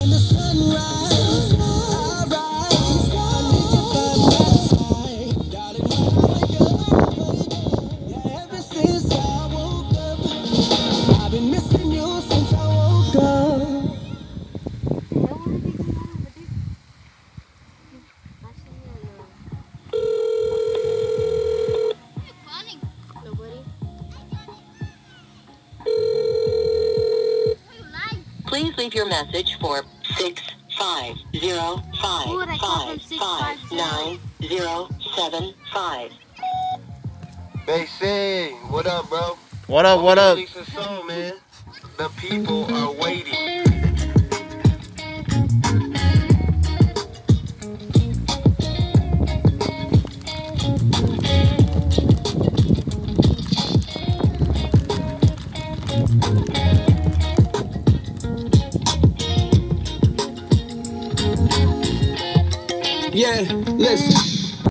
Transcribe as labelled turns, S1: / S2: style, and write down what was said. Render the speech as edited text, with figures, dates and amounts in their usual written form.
S1: the sunrise, I rise. I need you by my side, darling. Yeah, ever since I woke up, I've been missing you since I woke up.
S2: Please leave your message for 650555907.
S3: Basie, what up, bro?
S4: What up, what up?
S3: Release a song, man. The people are waiting.
S1: Yeah, listen.